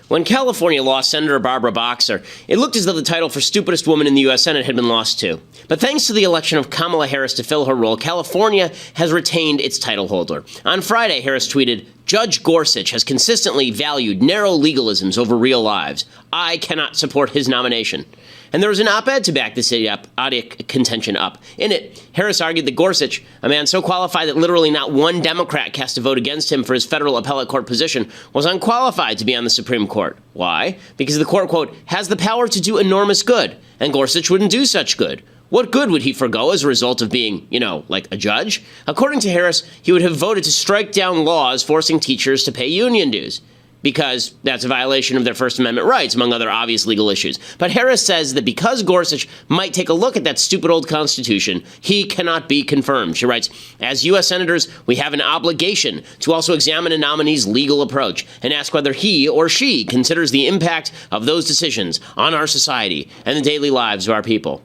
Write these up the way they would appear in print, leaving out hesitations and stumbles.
When California lost Senator Barbara Boxer, it looked as though the title for stupidest woman in the U.S. Senate had been lost too. But thanks to the election of Kamala Harris to fill her role, California has retained its title holder. On Friday, Harris tweeted, "Judge Gorsuch has consistently valued narrow legalisms over real lives. I cannot support his nomination." And there was an op-ed to back this idiotic contention up. In it, Harris argued that Gorsuch, a man so qualified that literally not one Democrat cast a vote against him for his federal appellate court position, was unqualified to be on the Supreme Court. Why? Because the court, quote, has the power to do enormous good, and Gorsuch wouldn't do such good. What good would he forgo as a result of being, like a judge? According to Harris, he would have voted to strike down laws forcing teachers to pay union dues, because that's a violation of their First Amendment rights, among other obvious legal issues. But Harris says that because Gorsuch might take a look at that stupid old Constitution, he cannot be confirmed. She writes, "As U.S. senators, we have an obligation to also examine a nominee's legal approach and ask whether he or she considers the impact of those decisions on our society and the daily lives of our people."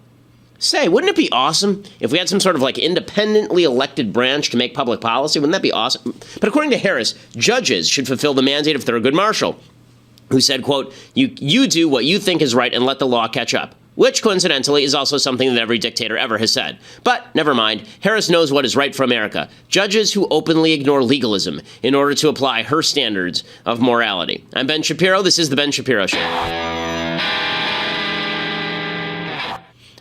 Say, wouldn't it be awesome if we had some sort of independently elected branch to make public policy? Wouldn't that be awesome? But according to Harris, judges should fulfill the mandate of Thurgood Marshall, who said, quote, you do what you think is right and let the law catch up. Which, coincidentally, is also something that every dictator ever has said. But never mind, Harris knows what is right for America. Judges who openly ignore legalism in order to apply her standards of morality. I'm Ben Shapiro. This is The Ben Shapiro Show.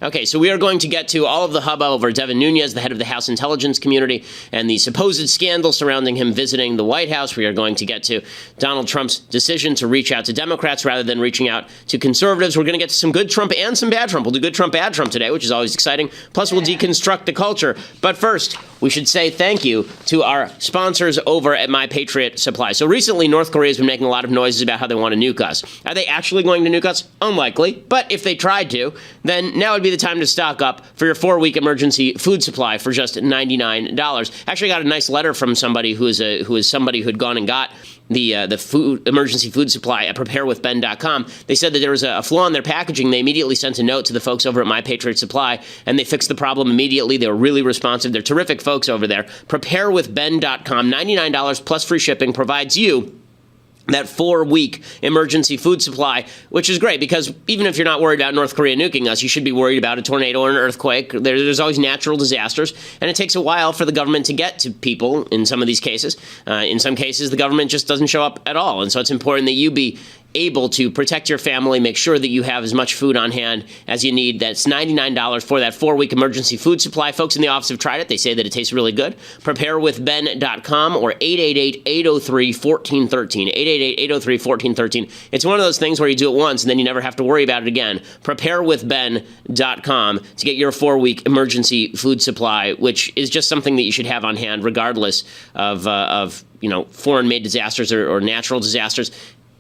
Okay, so we are going to get to all of the hubbub over Devin Nunes, the head of the House Intelligence Community, and the supposed scandal surrounding him visiting the White House. We are going to get to Donald Trump's decision to reach out to Democrats rather than reaching out to conservatives. We're going to get to some good Trump and some bad Trump. We'll do good Trump, bad Trump today, which is always exciting. Plus, we'll deconstruct the culture. But first, we should say thank you to our sponsors over at My Patriot Supply. So recently, North Korea has been making a lot of noises about how they want to nuke us. Are they actually going to nuke us? Unlikely. But if they tried to, then now would be the time to stock up for your 4-week emergency food supply for just $99. Actually, I got a nice letter from somebody who is somebody who had gone and got the emergency food supply at preparewithben.com. They said that there was a flaw in their packaging. They immediately sent a note to the folks over at My Patriot Supply, and they fixed the problem immediately. They were really responsive. They're terrific folks over there. Preparewithben.com, $99 plus free shipping, provides you that 4-week emergency food supply, which is great because even if you're not worried about North Korea nuking us, you should be worried about a tornado or an earthquake. There's always natural disasters, and it takes a while for the government to get to people in some of these cases. In some cases, the government just doesn't show up at all, and so it's important that you be able to protect your family, make sure that you have as much food on hand as you need. That's $99 for that 4-week emergency food supply. Folks in the office have tried it. They say that it tastes really good. Preparewithben.com or 888-803-1413. 888-803-1413. It's one of those things where you do it once and then you never have to worry about it again. Preparewithben.com to get your 4-week emergency food supply, which is just something that you should have on hand regardless of foreign-made disasters or natural disasters.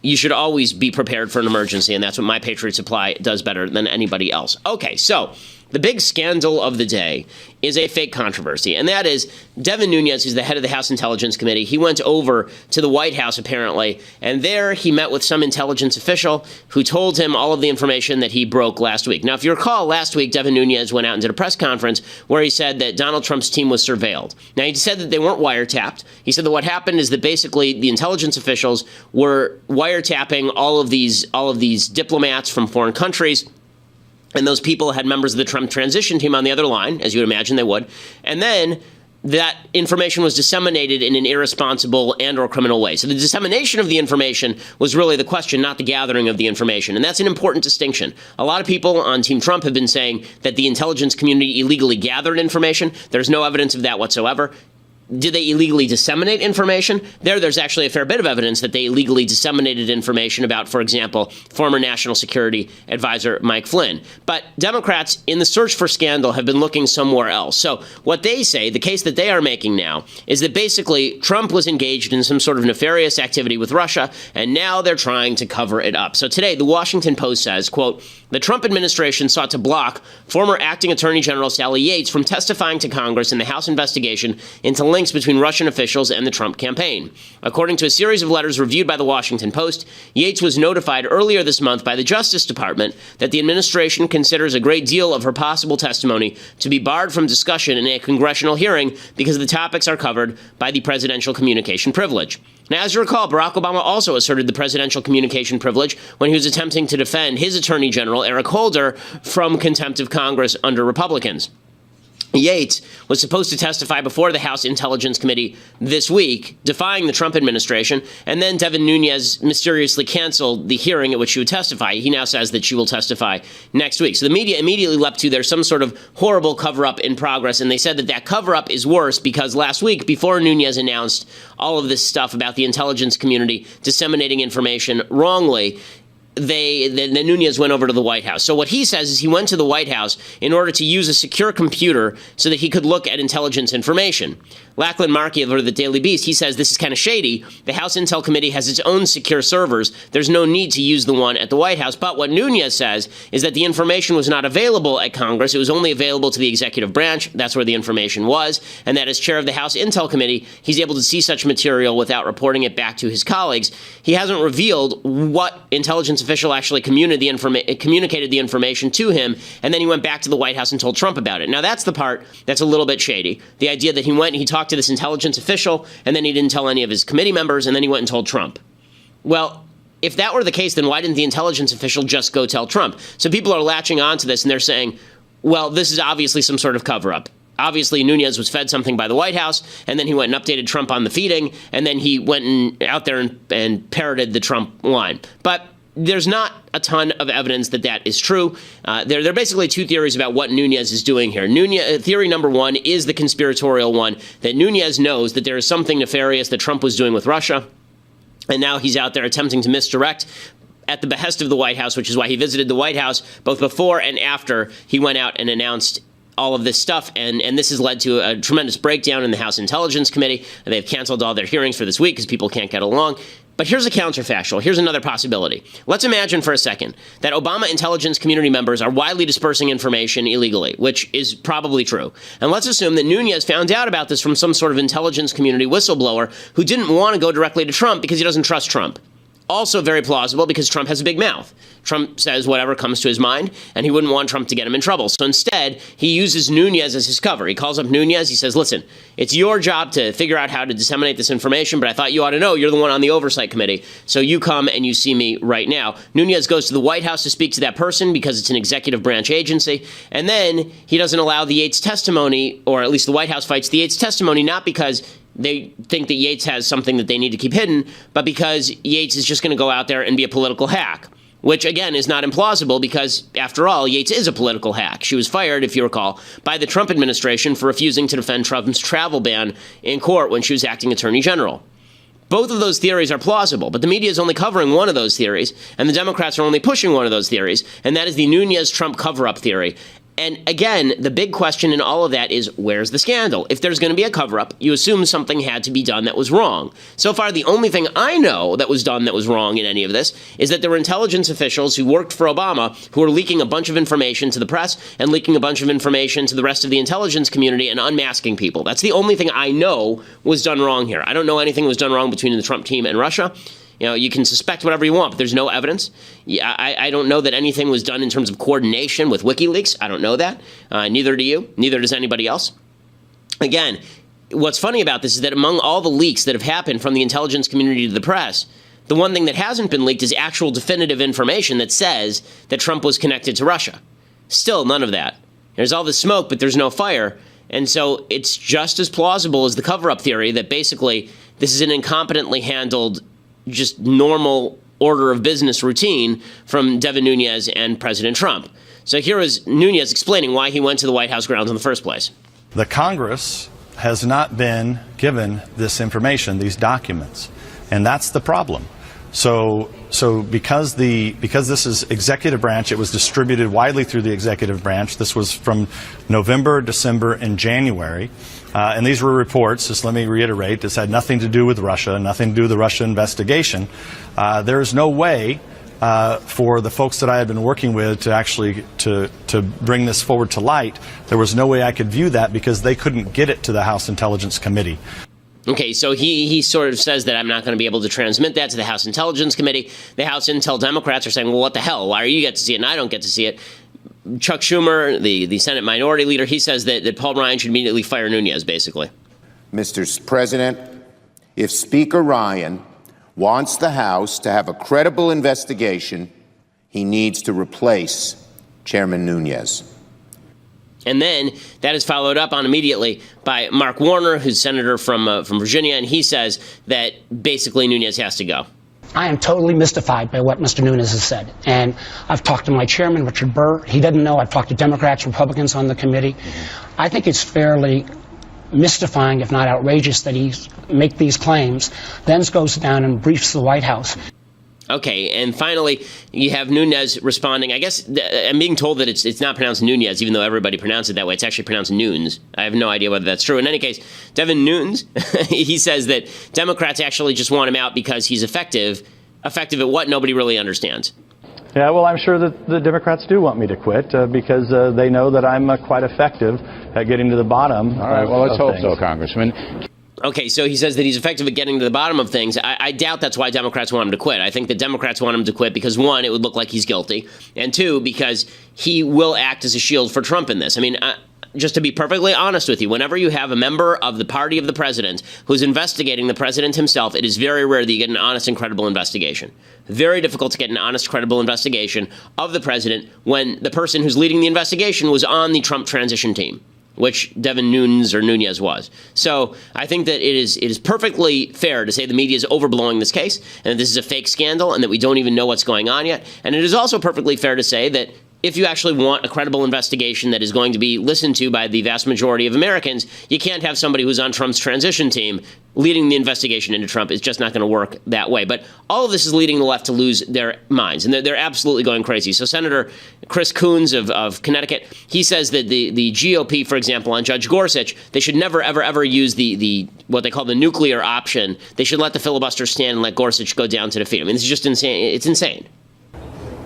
You should always be prepared for an emergency, and that's what My Patriot Supply does better than anybody else. Okay, so the big scandal of the day is a fake controversy, and that is Devin Nunes, who's the head of the House Intelligence Committee. He went over to the White House, apparently, and there he met with some intelligence official who told him all of the information that he broke last week. Now, if you recall, last week, Devin Nunes went out and did a press conference where he said that Donald Trump's team was surveilled. Now, he said that they weren't wiretapped. He said that what happened is that basically the intelligence officials were wiretapping all of these diplomats from foreign countries, and those people had members of the Trump transition team on the other line, as you would imagine they would. And then that information was disseminated in an irresponsible and or criminal way. So the dissemination of the information was really the question, not the gathering of the information. And that's an important distinction. A lot of people on Team Trump have been saying that the intelligence community illegally gathered information. There's no evidence of that whatsoever. Did they illegally disseminate information? There's actually a fair bit of evidence that they illegally disseminated information about, for example, former National Security Advisor Mike Flynn. But Democrats, in the search for scandal, have been looking somewhere else. So what they say, the case that they are making now, is that basically Trump was engaged in some sort of nefarious activity with Russia, and now they're trying to cover it up. So today, the Washington Post says, quote, the Trump administration sought to block former acting Attorney General Sally Yates from testifying to Congress in the House investigation into links links between Russian officials and the Trump campaign. According to a series of letters reviewed by the Washington Post, Yates was notified earlier this month by the Justice Department that the administration considers a great deal of her possible testimony to be barred from discussion in a congressional hearing because the topics are covered by the presidential communication privilege. Now, as you recall, Barack Obama also asserted the presidential communication privilege when he was attempting to defend his Attorney General, Eric Holder, from contempt of Congress under Republicans. Yates was supposed to testify before the House Intelligence Committee this week, defying the Trump administration, and then Devin Nunes mysteriously canceled the hearing at which she would testify. He now says that she will testify next week. So the media immediately leapt to there's some sort of horrible cover-up in progress, and they said that that cover-up is worse because last week, before Nunes announced all of this stuff about the intelligence community disseminating information wrongly, then Nunes went over to the White House. So what he says is he went to the White House in order to use a secure computer so that he could look at intelligence information. Lachlan Markey of the Daily Beast, he says this is kind of shady. The House Intel Committee has its own secure servers. There's no need to use the one at the White House. But what Nunes says is that the information was not available at Congress. It was only available to the executive branch. That's where the information was. And that as chair of the House Intel Committee, he's able to see such material without reporting it back to his colleagues. He hasn't revealed what intelligence official actually communicated the information to him, and then he went back to the White House and told Trump about it. Now, that's the part that's a little bit shady. The idea that he went and he talked to this intelligence official, and then he didn't tell any of his committee members, and then he went and told Trump. Well, if that were the case, then why didn't the intelligence official just go tell Trump? So people are latching on to this, and they're saying, well, this is obviously some sort of cover-up. Obviously, Nunes was fed something by the White House, and then he went and updated Trump on the feeding, and then he went out there and parroted the Trump line. But there's not a ton of evidence that that is true. There are basically two theories about what Nunes is doing here. Theory number one is the conspiratorial one, that Nunes knows that there is something nefarious that Trump was doing with Russia, and now he's out there attempting to misdirect at the behest of the White House, which is why he visited the White House both before and after he went out and announced all of this stuff, and this has led to a tremendous breakdown in the House Intelligence Committee. They've canceled all their hearings for this week because people can't get along. But here's a counterfactual. Here's another possibility. Let's imagine for a second that Obama intelligence community members are widely dispersing information illegally, which is probably true. And let's assume that Nunes found out about this from some sort of intelligence community whistleblower who didn't want to go directly to Trump because he doesn't trust Trump. Also very plausible because Trump has a big mouth. Trump says whatever comes to his mind, and he wouldn't want Trump to get him in trouble. So instead, he uses Nunes as his cover. He calls up Nunes. He says, listen, it's your job to figure out how to disseminate this information, but I thought you ought to know. You're the one on the oversight committee. So you come and you see me right now. Nunes goes to the White House to speak to that person because it's an executive branch agency. And then he doesn't allow the Yates testimony, or at least the White House fights the Yates testimony, not because they think that Yates has something that they need to keep hidden, but because Yates is just going to go out there and be a political hack, which, again, is not implausible because, after all, Yates is a political hack. She was fired, if you recall, by the Trump administration for refusing to defend Trump's travel ban in court when she was acting attorney general. Both of those theories are plausible, but the media is only covering one of those theories, and the Democrats are only pushing one of those theories, and that is the Nunes-Trump cover-up theory. And again, the big question in all of that is, where's the scandal? If there's going to be a cover-up, you assume something had to be done that was wrong. So far, the only thing I know that was done that was wrong in any of this is that there were intelligence officials who worked for Obama who were leaking a bunch of information to the press and leaking a bunch of information to the rest of the intelligence community and unmasking people. That's the only thing I know was done wrong here. I don't know anything was done wrong between the Trump team and Russia. You know, you can suspect whatever you want, but there's no evidence. Yeah, I don't know that anything was done in terms of coordination with WikiLeaks. I don't know that. Neither do you. Neither does anybody else. Again, what's funny about this is that among all the leaks that have happened from the intelligence community to the press, the one thing that hasn't been leaked is actual definitive information that says that Trump was connected to Russia. Still, none of that. There's all the smoke, but there's no fire. And so it's just as plausible as the cover-up theory that basically this is an incompetently handled just normal order of business routine from Devin Nunes and President Trump. So here is Nunes explaining why he went to the White House grounds in the first place. The Congress has not been given this information, these documents, and that's the problem. So because this is executive branch, it was distributed widely through the executive branch. This was from November, December, and January. And these were reports, just let me reiterate, this had nothing to do with Russia, nothing to do with the Russia investigation. There is no way for the folks that I had been working with to actually to bring this forward to light, there was no way I could view that because they couldn't get it to the House Intelligence Committee. Okay, so he sort of says that I'm not going to be able to transmit that to the House Intelligence Committee. The House Intel Democrats are saying, well, what the hell? Why do you get to see it and I don't get to see it? Chuck Schumer, the Senate Minority Leader, he says that Paul Ryan should immediately fire Nunes, basically. Mr. President, if Speaker Ryan wants the House to have a credible investigation, he needs to replace Chairman Nunes. And then that is followed up on immediately by Mark Warner, who's senator from Virginia, and he says that basically Nunes has to go. I am totally mystified by what Mr. Nunes has said. And I've talked to my chairman, Richard Burr. He doesn't know. I've talked to Democrats, Republicans on the committee. I think it's fairly mystifying, if not outrageous, that he make these claims, then goes down and briefs the White House. Okay, and finally, you have Nunes responding. I guess I'm being told that it's not pronounced Nunes, even though everybody pronounced it that way. It's actually pronounced Nunes. I have no idea whether that's true. In any case, Devin Nunes, he says that Democrats actually just want him out because he's effective. Effective at what? Nobody really understands. Yeah, well, I'm sure that the Democrats do want me to quit because they know that I'm quite effective at getting to the bottom. All right, well, let's hope so, Congressman. Okay, so he says that he's effective at getting to the bottom of things. I doubt that's why Democrats want him to quit. I think the Democrats want him to quit because, one, it would look like he's guilty, and two, because he will act as a shield for Trump in this. I mean, just to be perfectly honest with you, whenever you have a member of the party of the president who's investigating the president himself, it is very rare that you get an honest and credible investigation. Very difficult to get an honest, credible investigation of the president when the person who's leading the investigation was on the Trump transition team, which Devin Nunes was. So I think that it is perfectly fair to say the media is overblowing this case and that this is a fake scandal and that we don't even know what's going on yet. And it is also perfectly fair to say that if you actually want a credible investigation that is going to be listened to by the vast majority of Americans, you can't have somebody who's on Trump's transition team leading the investigation into Trump. It's just not going to work that way. But all of this is leading the left to lose their minds, and they're absolutely going crazy. So Senator Chris Coons of Connecticut, he says that the GOP, for example, on Judge Gorsuch, they should never, ever, ever use the what they call the nuclear option. They should let the filibuster stand and let Gorsuch go down to defeat. I mean, this is just insane. It's insane.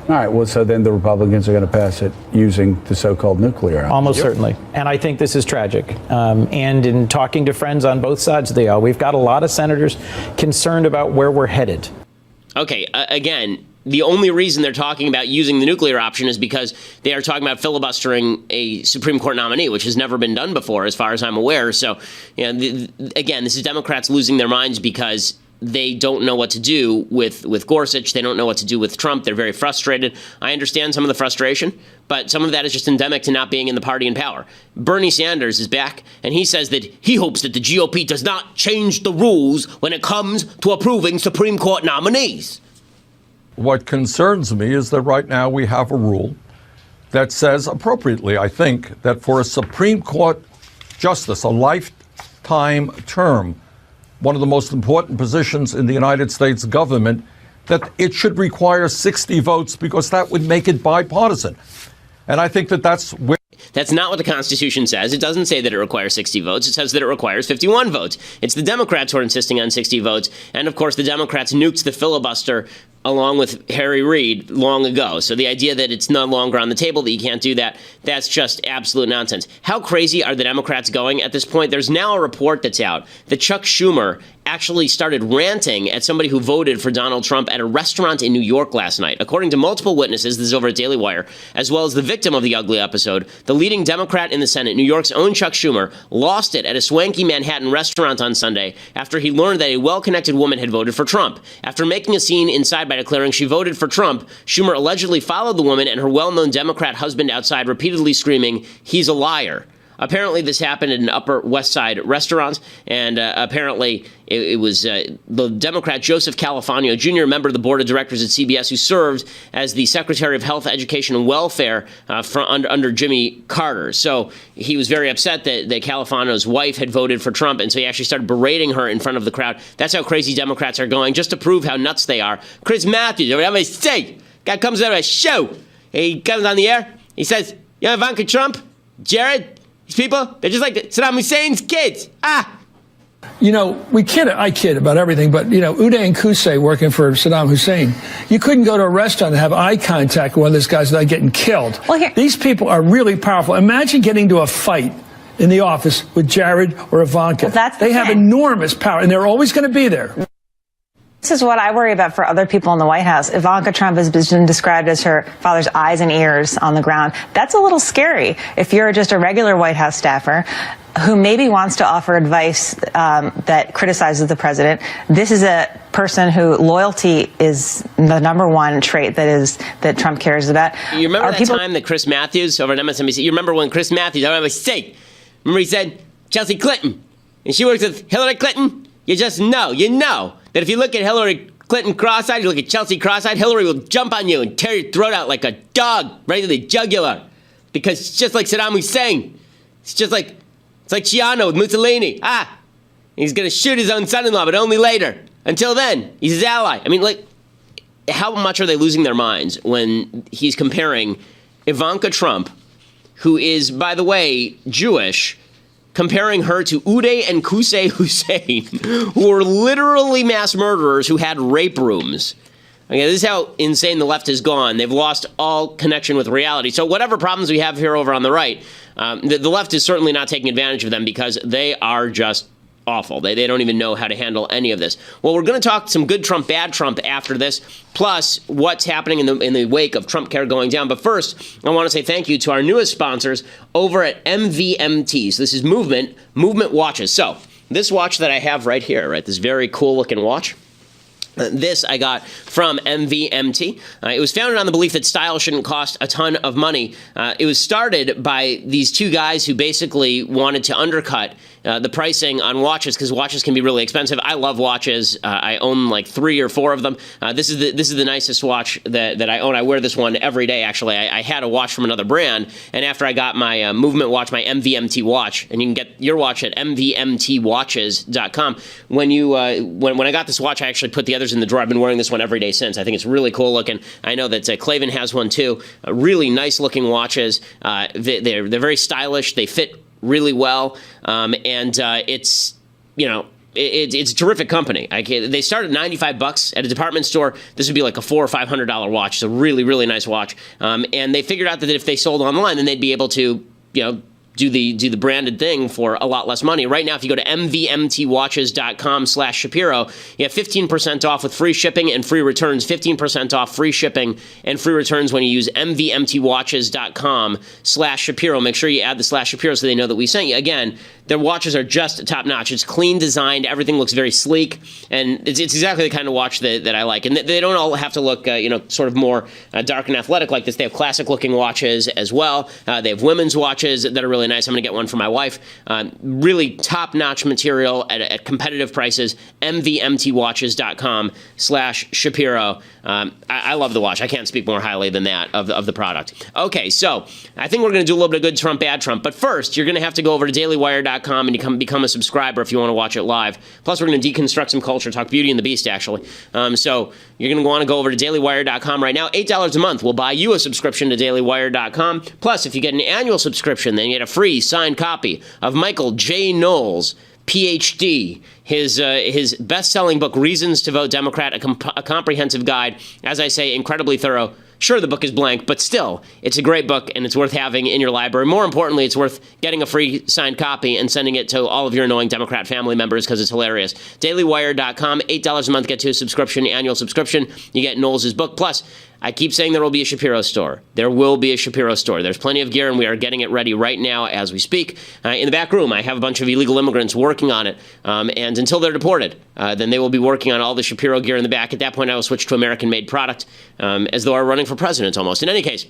All right, well, so then the Republicans are going to pass it using the so-called nuclear option. Almost certainly. And I think this is tragic. And in talking to friends on both sides of the aisle, we've got a lot of senators concerned about where we're headed. Okay, again, the only reason they're talking about using the nuclear option is because they are talking about filibustering a Supreme Court nominee, which has never been done before, as far as I'm aware. So, you know, again, this is Democrats losing their minds because they don't know what to do with Gorsuch. They don't know what to do with Trump. They're very frustrated. I understand some of the frustration, but some of that is just endemic to not being in the party in power. Bernie Sanders is back, and he says that he hopes that the GOP does not change the rules when it comes to approving Supreme Court nominees. What concerns me is that right now we have a rule that says appropriately, I think, that for a Supreme Court justice, a lifetime term, one of the most important positions in the United States government, that it should require 60 votes because that would make it bipartisan. And I think that that's where... That's not what the Constitution says. It doesn't say that it requires 60 votes. It says that it requires 51 votes. It's the Democrats who are insisting on 60 votes. And, of course, the Democrats nuked the filibuster along with Harry Reid long ago. So the idea that it's no longer on the table, that you can't do that, that's just absolute nonsense. How crazy are the Democrats going at this point? There's now a report that's out that Chuck Schumer actually started ranting at somebody who voted for Donald Trump at a restaurant in New York last night. According to multiple witnesses, this is over at Daily Wire, as well as the victim of the ugly episode, the leading Democrat in the Senate, New York's own Chuck Schumer, lost it at a swanky Manhattan restaurant on Sunday after he learned that a well-connected woman had voted for Trump. After making a scene inside by declaring she voted for Trump, Schumer allegedly followed the woman and her well-known Democrat husband outside, repeatedly screaming, "He's a liar." Apparently, this happened at an Upper West Side restaurant, and apparently it was the Democrat Joseph Califano Jr., member of the board of directors at CBS, who served as the Secretary of Health, Education, and Welfare under Jimmy Carter. So he was very upset that Califano's wife had voted for Trump, and so he actually started berating her in front of the crowd. That's how crazy Democrats are going, just to prove how nuts they are. Chris Matthews, whatever I say, guy comes out of a show. He comes on the air. He says, "You know Ivanka Trump, Jared, these people, they're just like Saddam Hussein's kids." we kid, I kid about everything, but, Uday and Qusay working for Saddam Hussein, you couldn't go to a restaurant and have eye contact with one of these guys without getting killed. Well, these people are really powerful. Imagine getting into a fight in the office with Jared or Ivanka. Well, they have enormous power, and they're always going to be there. This is what I worry about for other people in the White House. Ivanka Trump has been described as her father's eyes and ears on the ground. That's a little scary if you're just a regular White House staffer who maybe wants to offer advice that criticizes the president. This is a person who loyalty is the number one trait that Trump cares about. You remember time that Chris Matthews over at MSNBC, you remember when Chris Matthews, I was sick. Remember he said, Chelsea Clinton, and she works with Hillary Clinton? You just know, that if you look at Hillary Clinton cross-eyed, you look at Chelsea cross-eyed, Hillary will jump on you and tear your throat out like a dog right to the jugular. Because it's just like Saddam Hussein. It's like Ciano with Mussolini. He's going to shoot his own son-in-law, but only later. Until then, he's his ally. I mean, how much are they losing their minds when he's comparing Ivanka Trump, who is, by the way, Jewish, comparing her to Uday and Qusay Hussein, who were literally mass murderers who had rape rooms. Okay, this is how insane the left has gone. They've lost all connection with reality. So whatever problems we have here over on the right, the left is certainly not taking advantage of them because they are just awful. They don't even know how to handle any of this. Well, we're going to talk some good Trump, bad Trump after this, plus what's happening in the wake of Trump care going down. But first, I want to say thank you to our newest sponsors over at MVMT. So this is Movement Watches. So this watch that I have right here, right, this very cool looking watch, this I got from MVMT. It was founded on the belief that style shouldn't cost a ton of money. It was started by these two guys who basically wanted to undercut the pricing on watches because watches can be really expensive. I love watches. I own like 3 or 4 of them. This is the nicest watch that I own. I wear this one every day, actually. I had a watch from another brand, and after I got my Movement watch, my MVMT watch, and you can get your watch at mvmtwatches.com. When I got this watch, I actually put the others in the drawer. I've been wearing this one every day since. I think it's really cool looking. I know that Klavan has one too. Really nice looking watches. They're very stylish. They fit really well, and it's it's a terrific company. They start at $95 at a department store. This would be like a $400 or $500 watch. It's a really, really nice watch. And they figured out that if they sold online, then they'd be able to do the branded thing for a lot less money. Right now, if you go to mvmtwatches.com/Shapiro, you have 15% off with free shipping and free returns. 15% off free shipping and free returns when you use mvmtwatches.com/Shapiro. Make sure you add the /Shapiro so they know that we sent you. Again, their watches are just top notch. It's clean designed. Everything looks very sleek, and it's exactly the kind of watch that I like. And they don't all have to look, sort of more dark and athletic like this. They have classic looking watches as well. They have women's watches that are really nice. I'm going to get one for my wife. Really top notch material at competitive prices. mvmtwatches.com/Shapiro. I love the watch. I can't speak more highly than that of the product. Okay, so I think we're going to do a little bit of good Trump, bad Trump. But first, you're going to have to go over to dailywire.com and become a subscriber if you want to watch it live. Plus, we're going to deconstruct some culture, talk Beauty and the Beast, actually. So you're going to want to go over to dailywire.com right now. $8 a month will buy you a subscription to dailywire.com. Plus, if you get an annual subscription, then you get a free signed copy of Michael J. Knowles' PhD, his best-selling book, Reasons to Vote Democrat, a comprehensive guide. As I say, incredibly thorough. Sure, the book is blank, but still, it's a great book, and it's worth having in your library. More importantly, it's worth getting a free signed copy and sending it to all of your annoying Democrat family members because it's hilarious. dailywire.com, $8 a month, get to a subscription, annual subscription. You get Knowles' book. Plus, I keep saying there will be a Shapiro store. There will be a Shapiro store. There's plenty of gear, and we are getting it ready right now as we speak. In the back room, I have a bunch of illegal immigrants working on it, and until they're deported, then they will be working on all the Shapiro gear in the back. At that point, I will switch to American-made product, as though I were running for president almost. In any case,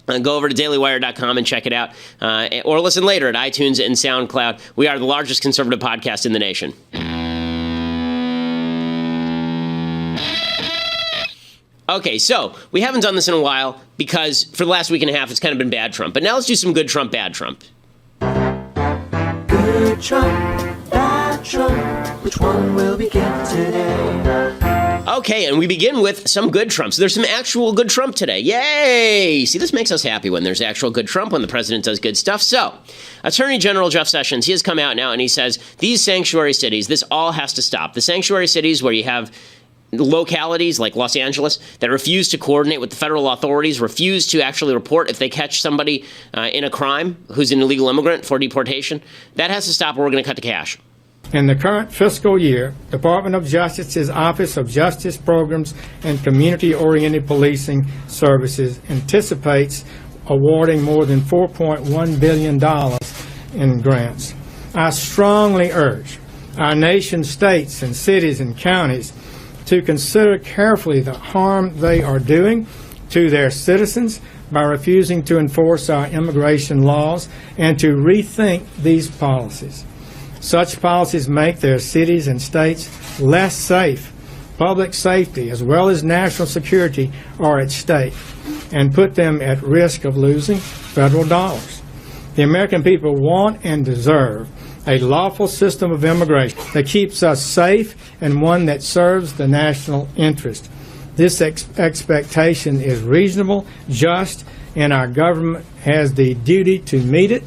go over to dailywire.com and check it out, or listen later at iTunes and SoundCloud. We are the largest conservative podcast in the nation. Okay, so we haven't done this in a while because for the last week and a half, it's kind of been bad Trump. But now let's do some good Trump, bad Trump. Good Trump, bad Trump, which one will we get today? Okay, and we begin with some good Trump. So there's some actual good Trump today. Yay! See, this makes us happy when there's actual good Trump, when the president does good stuff. So, Attorney General Jeff Sessions, he has come out now and he says, these sanctuary cities, this all has to stop. The sanctuary cities where you have localities like Los Angeles that refuse to coordinate with the federal authorities, refuse to actually report if they catch somebody in a crime who's an illegal immigrant for deportation, that has to stop or we're going to cut the cash. In the current fiscal year, Department of Justice's Office of Justice Programs and Community-Oriented Policing Services anticipates awarding more than $4.1 billion in grants. I strongly urge our nation's states and cities and counties to consider carefully the harm they are doing to their citizens by refusing to enforce our immigration laws and to rethink these policies. Such policies make their cities and states less safe. Public safety as well as national security are at stake and put them at risk of losing federal dollars. The American people want and deserve a lawful system of immigration that keeps us safe and one that serves the national interest. This expectation is reasonable, just, and our government has the duty to meet it,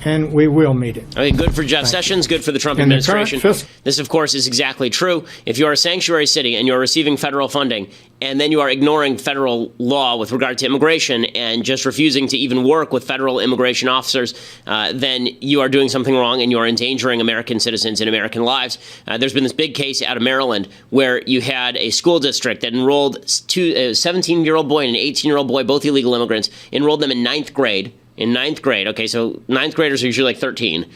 and we will meet it. Okay, good for Jeff Sessions, good for the Trump administration. This, of course, is exactly true. If you're a sanctuary city and you're receiving federal funding, and then you are ignoring federal law with regard to immigration and just refusing to even work with federal immigration officers, then you are doing something wrong and you are endangering American citizens and American lives. There's been this big case out of Maryland where you had a school district that enrolled a 17-year-old boy and an 18-year-old boy, both illegal immigrants, enrolled them in ninth grade. In ninth grade, okay, so ninth graders are usually like 13,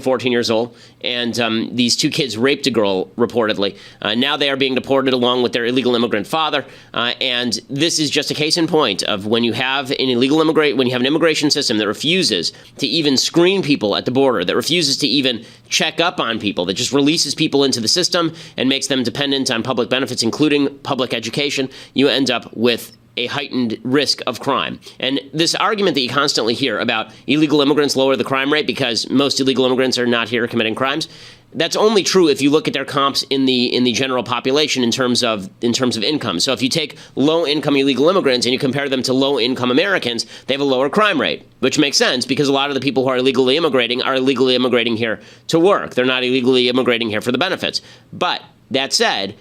14 years old, and these two kids raped a girl, reportedly. Now they are being deported along with their illegal immigrant father, and this is just a case in point of when you have an when you have an immigration system that refuses to even screen people at the border, that refuses to even check up on people, that just releases people into the system and makes them dependent on public benefits, including public education, you end up with a heightened risk of crime. And this argument that you constantly hear about illegal immigrants lower the crime rate because most illegal immigrants are not here committing crimes, that's only true if you look at their comps in the general population in terms of income. So if you take low-income illegal immigrants and you compare them to low-income Americans, they have a lower crime rate, which makes sense because a lot of the people who are illegally immigrating here to work. They're not illegally immigrating here for the benefits. But that said,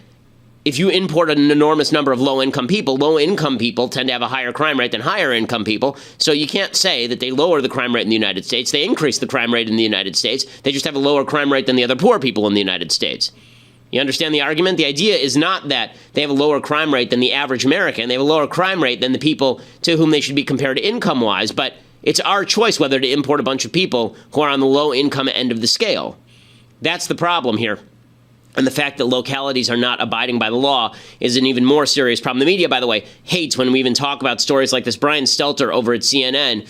if you import an enormous number of low-income people tend to have a higher crime rate than higher-income people. So you can't say that they lower the crime rate in the United States. They increase the crime rate in the United States. They just have a lower crime rate than the other poor people in the United States. You understand the argument? The idea is not that they have a lower crime rate than the average American. They have a lower crime rate than the people to whom they should be compared income-wise. But it's our choice whether to import a bunch of people who are on the low-income end of the scale. That's the problem here. And the fact that localities are not abiding by the law is an even more serious problem. The media, by the way, hates when we even talk about stories like this. Brian Stelter over at CNN,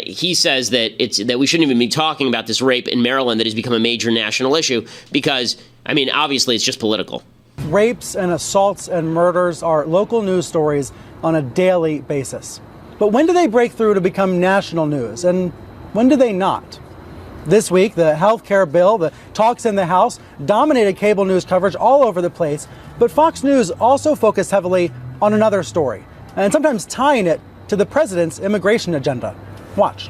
he says that that we shouldn't even be talking about this rape in Maryland that has become a major national issue because, I mean, obviously it's just political. Rapes and assaults and murders are local news stories on a daily basis. But when do they break through to become national news? And when do they not? This week, the health care bill, the talks in the House, dominated cable news coverage all over the place. But Fox News also focused heavily on another story, and sometimes tying it to the president's immigration agenda. Watch.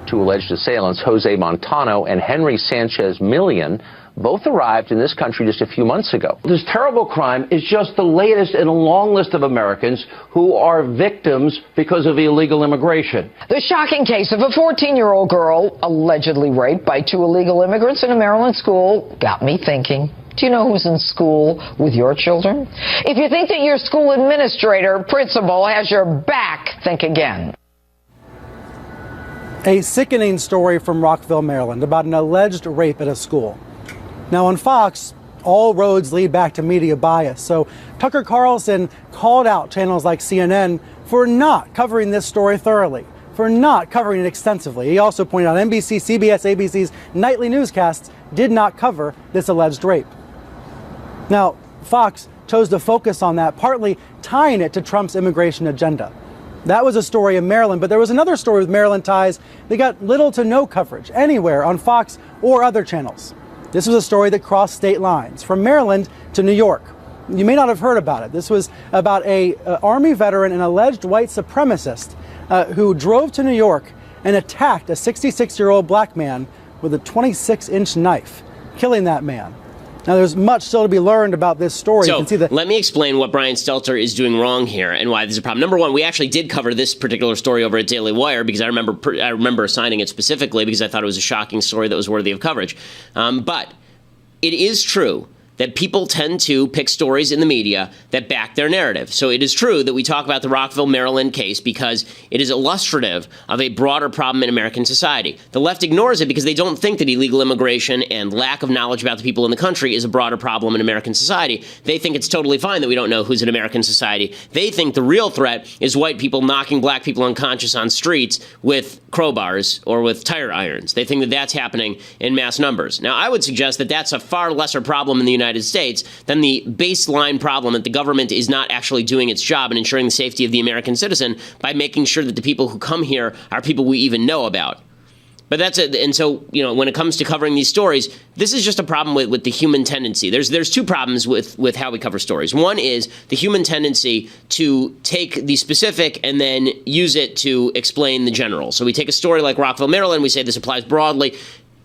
Two alleged assailants, Jose Montano and Henry Sanchez Millian, both arrived in this country just a few months ago. This terrible crime is just the latest in a long list of Americans who are victims because of illegal immigration. The shocking case of a 14-year-old girl allegedly raped by two illegal immigrants in a Maryland school got me thinking. Do you know who's in school with your children? If you think that your school administrator, principal, has your back, think again. A sickening story from Rockville, Maryland, about an alleged rape at a school. Now on Fox, all roads lead back to media bias, so Tucker Carlson called out channels like CNN for not covering this story thoroughly, for not covering it extensively. He also pointed out NBC, CBS, ABC's nightly newscasts did not cover this alleged rape. Now, Fox chose to focus on that, partly tying it to Trump's immigration agenda. That was a story in Maryland, but there was another story with Maryland ties that got little to no coverage anywhere on Fox or other channels. This was a story that crossed state lines, from Maryland to New York. You may not have heard about it. This was about a Army veteran, an alleged white supremacist who drove to New York and attacked a 66-year-old black man with a 26-inch knife, killing that man. Now, there's much still to be learned about this story. So let me explain what Brian Stelter is doing wrong here and why this is a problem. Number one, we actually did cover this particular story over at Daily Wire because I remember assigning it specifically because I thought it was a shocking story that was worthy of coverage. But it is true that people tend to pick stories in the media that back their narrative. So it is true that we talk about the Rockville, Maryland case because it is illustrative of a broader problem in American society. The left ignores it because they don't think that illegal immigration and lack of knowledge about the people in the country is a broader problem in American society. They think it's totally fine that we don't know who's in American society. They think the real threat is white people knocking black people unconscious on streets with crowbars or with tire irons. They think that that's happening in mass numbers. Now, I would suggest that that's a far lesser problem in the United States than the baseline problem that the government is not actually doing its job in ensuring the safety of the American citizen by making sure that the people who come here are people we even know about. But that's it. And so, when it comes to covering these stories, this is just a problem with the human tendency. There's two problems with how we cover stories. One is the human tendency to take the specific and then use it to explain the general. So we take a story like Rockville, Maryland, we say this applies broadly.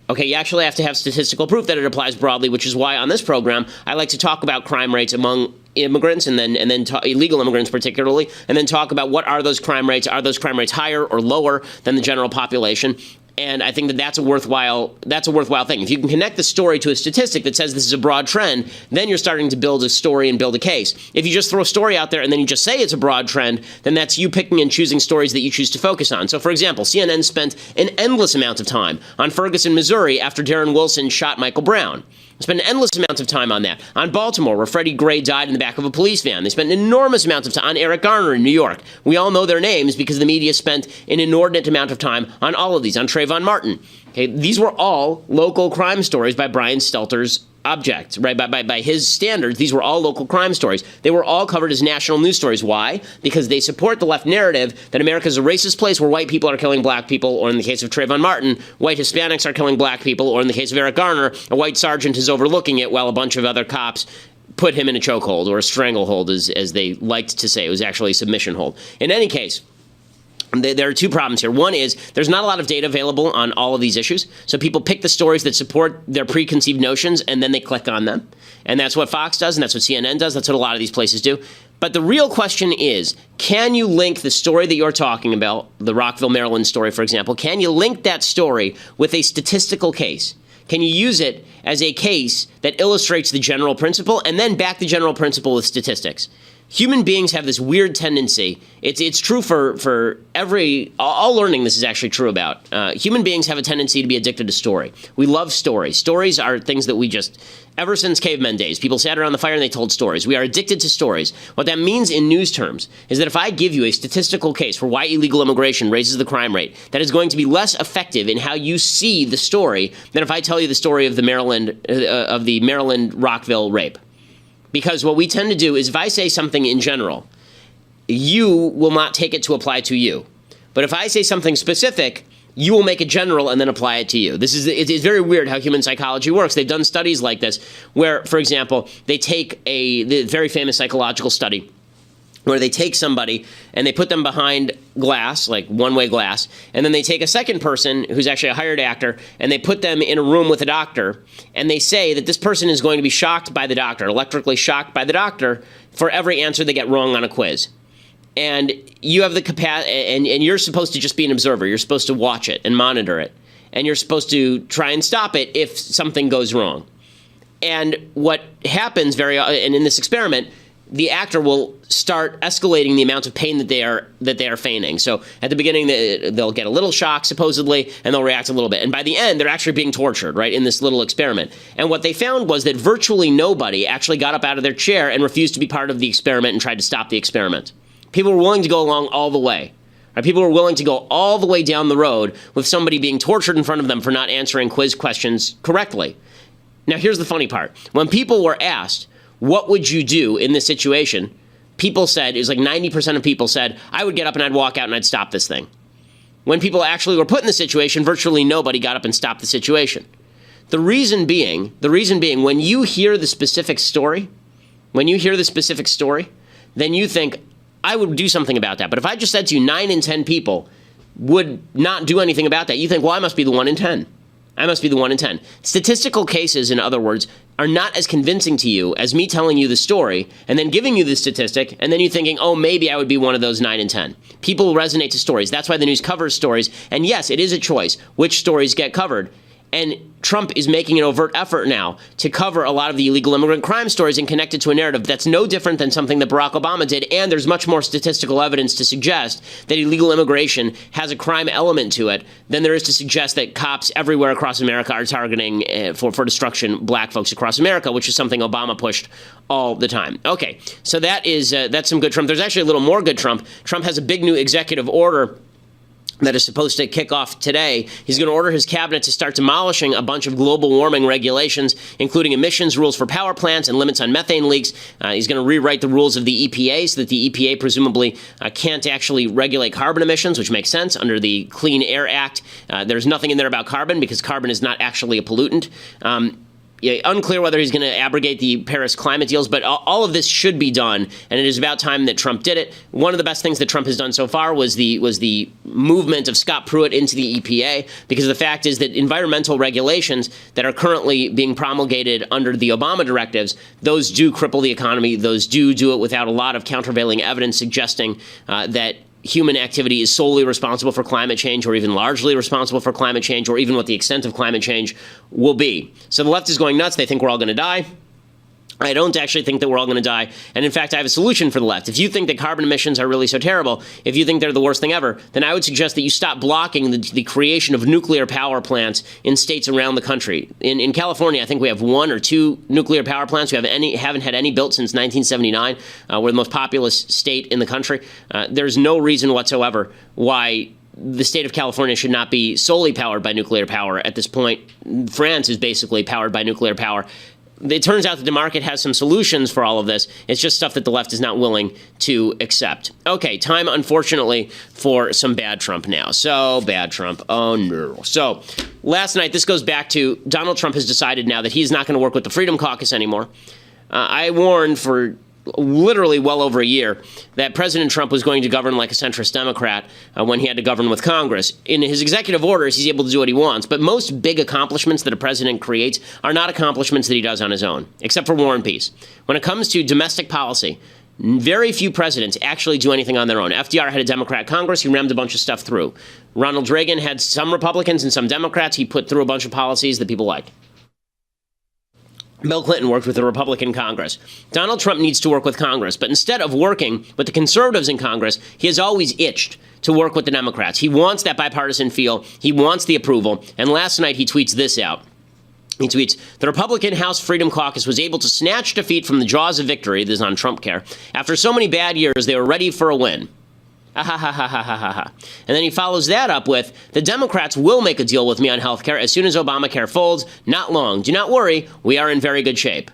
Okay, you actually have to have statistical proof that it applies broadly, which is why on this program I like to talk about crime rates among immigrants and then illegal immigrants particularly, and then talk about what are those crime rates. Are those crime rates higher or lower than the general population? And I think that that's a worthwhile thing. If you can connect the story to a statistic that says this is a broad trend, then you're starting to build a story and build a case. If you just throw a story out there and then you just say it's a broad trend, then that's you picking and choosing stories that you choose to focus on. So, for example, CNN spent an endless amount of time on Ferguson, Missouri after Darren Wilson shot Michael Brown. They spent an endless amount of time on that. On Baltimore, where Freddie Gray died in the back of a police van. They spent an enormous amount of time on Eric Garner in New York. We all know their names because the media spent an inordinate amount of time on all of these, on Trayvon Martin. Okay, these were all local crime stories by Brian Stelter's object, right? By his standards, these were all local crime stories. They were all covered as national news stories. Why? Because they support the left narrative that America is a racist place where white people are killing black people, or in the case of Trayvon Martin, white Hispanics are killing black people, or in the case of Eric Garner, a white sergeant is overlooking it while a bunch of other cops put him in a chokehold or a stranglehold, as they liked to say. It was actually a submission hold. In any case, there are two problems here. One is there's not a lot of data available on all of these issues. So people pick the stories that support their preconceived notions and then they click on them. And that's what Fox does and that's what CNN does. That's what a lot of these places do. But the real question is, can you link the story that you're talking about, the Rockville, Maryland story, for example, can you link that story with a statistical case? Can you use it as a case that illustrates the general principle and then back the general principle with statistics? Human beings have this weird tendency. It's true for all learning. This is actually true about human beings have a tendency to be addicted to story. We love stories. Stories are things that we just, ever since cavemen days, people sat around the fire and they told stories. We are addicted to stories. What that means in news terms is that if I give you a statistical case for why illegal immigration raises the crime rate, that is going to be less effective in how you see the story than if I tell you the story of the Maryland Rockville rape. Because what we tend to do is if I say something in general, you will not take it to apply to you. But if I say something specific, you will make it general and then apply it to you. It's very weird how human psychology works. They've done studies like this where, for example, they take the very famous psychological study where they take somebody and they put them behind glass, like one-way glass, and then they take a second person who's actually a hired actor and they put them in a room with a doctor, and they say that this person is going to be shocked by the doctor, electrically shocked by the doctor, for every answer they get wrong on a quiz. And you have the capacity, and you're supposed to just be an observer. You're supposed to watch it and monitor it, and you're supposed to try and stop it if something goes wrong. And what happens and in this experiment, the actor will start escalating the amount of pain that they are feigning. So at the beginning, they'll get a little shock, supposedly, and they'll react a little bit. And by the end, they're actually being tortured, right, in this little experiment. And what they found was that virtually nobody actually got up out of their chair and refused to be part of the experiment and tried to stop the experiment. People were willing to go along all the way. Right? People were willing to go all the way down the road with somebody being tortured in front of them for not answering quiz questions correctly. Now, here's the funny part. When people were asked, what would you do in this situation? People said, it was like 90% of people said, I would get up and I'd walk out and I'd stop this thing. When people actually were put in the situation, virtually nobody got up and stopped the situation. The reason being, when you hear the specific story, when you hear the specific story, then you think, I would do something about that. But if I just said to you 9 in 10 people would not do anything about that, you think, well, I must be the 1 in 10. I must be the 1 in 10. Statistical cases, in other words, are not as convincing to you as me telling you the story and then giving you the statistic and then you thinking, oh, maybe I would be one of those 9 in 10. People resonate to stories. That's why the news covers stories. And yes, it is a choice which stories get covered. And Trump is making an overt effort now to cover a lot of the illegal immigrant crime stories and connect it to a narrative that's no different than something that Barack Obama did. And there's much more statistical evidence to suggest that illegal immigration has a crime element to it than there is to suggest that cops everywhere across America are targeting for destruction black folks across America, which is something Obama pushed all the time. Okay, so that's some good Trump. There's actually a little more good Trump. Trump has a big new executive order that is supposed to kick off today. He's going to order his cabinet to start demolishing a bunch of global warming regulations, including emissions rules for power plants and limits on methane leaks. He's going to rewrite the rules of the EPA so that the EPA presumably can't actually regulate carbon emissions, which makes sense under the Clean Air Act. There's nothing in there about carbon because carbon is not actually a pollutant. Unclear whether he's going to abrogate the Paris climate deals, but all of this should be done, and it is about time that Trump did it. One of the best things that Trump has done so far was the movement of Scott Pruitt into the EPA, because the fact is that environmental regulations that are currently being promulgated under the Obama directives, those do cripple the economy. Those do it without a lot of countervailing evidence suggesting that human activity is solely responsible for climate change or even largely responsible for climate change or even what the extent of climate change will be. So the left is going nuts. They think we're all going to die. I don't actually think that we're all going to die. And in fact, I have a solution for the left. If you think that carbon emissions are really so terrible, if you think they're the worst thing ever, then I would suggest that you stop blocking the creation of nuclear power plants in states around the country. In California, I think we have 1 or 2 nuclear power plants. We haven't had any built since 1979. We're the most populous state in the country. There's no reason whatsoever why the state of California should not be solely powered by nuclear power at this point. France is basically powered by nuclear power. It turns out that the market has some solutions for all of this. It's just stuff that the left is not willing to accept. Okay, time, unfortunately, for some bad Trump now. So, bad Trump. Oh, no. So, last night, this goes back to Donald Trump has decided now that he's not going to work with the Freedom Caucus anymore. I warned for literally well over a year that President Trump was going to govern like a centrist Democrat when he had to govern with Congress. In his executive orders, he's able to do what he wants, but most big accomplishments that a president creates are not accomplishments that he does on his own, except for war and peace. When it comes to domestic policy, very few presidents actually do anything on their own. FDR had a Democrat Congress. He rammed a bunch of stuff through. Ronald Reagan had some Republicans and some Democrats. He put through a bunch of policies that people liked. Bill Clinton worked with the Republican Congress. Donald Trump needs to work with Congress, but instead of working with the conservatives in Congress, he has always itched to work with the Democrats. He wants that bipartisan feel. He wants the approval. And last night he tweets this out. He tweets, the Republican House Freedom Caucus was able to snatch defeat from the jaws of victory, this is on Trump Care. After so many bad years, they were ready for a win. Ah, ha, ha, ha, ha, ha, ha. And then he follows that up with, the Democrats will make a deal with me on health care as soon as Obamacare folds. Not long. Do not worry. We are in very good shape.